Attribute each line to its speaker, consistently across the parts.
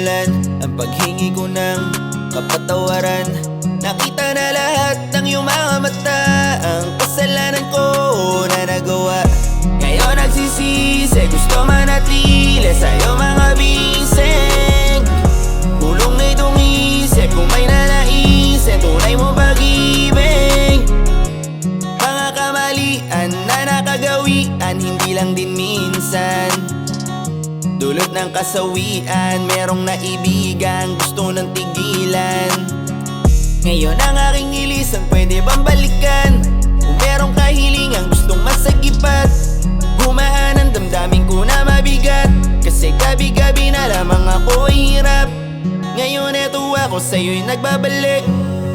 Speaker 1: dahilan ang paghingi ko ng kapatawaran. Nakita na lahat ng iyong mga mata ang kasalanan ko na nagawa. Ngayon nagsisisi, gusto manatili sa iyong mga bisig. Kulong na itong isip kung may nanaisin tunay mo pag-ibig. Mga kamalian na nakagawian, hindi lang din minsan dulot ng kasawian. Merong naibigan gusto ng tigilan. Ngayon ang aking nilisan, pwede bang balikan? Kung merong kahilingan gustong masagipat, gumaan ang damdamin ko na mabigat. Kasi gabi-gabi na lamang ako ay hirap. Ngayon eto ako sa'yo'y nagbabalik.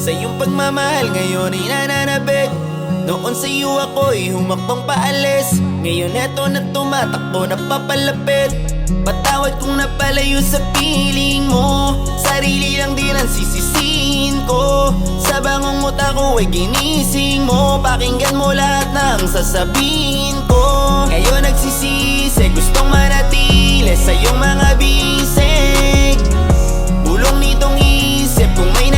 Speaker 1: Sa iyong pagmamahal ngayon ay nananabik. Noon sa'yo ako'y humakbang paalis. Ngayon eto na tumatakbo na papalapit. Patawad kung napalayo sa piling mo. Sarili lang din ang sisisihin ko. Sa bangong utak ko ay ginising mo. Pakinggan mo lahat ng sasabihin ko. Ngayon nagsisisi, gustong manatili sa iyong mga bisig. Bulong nitong isip kung may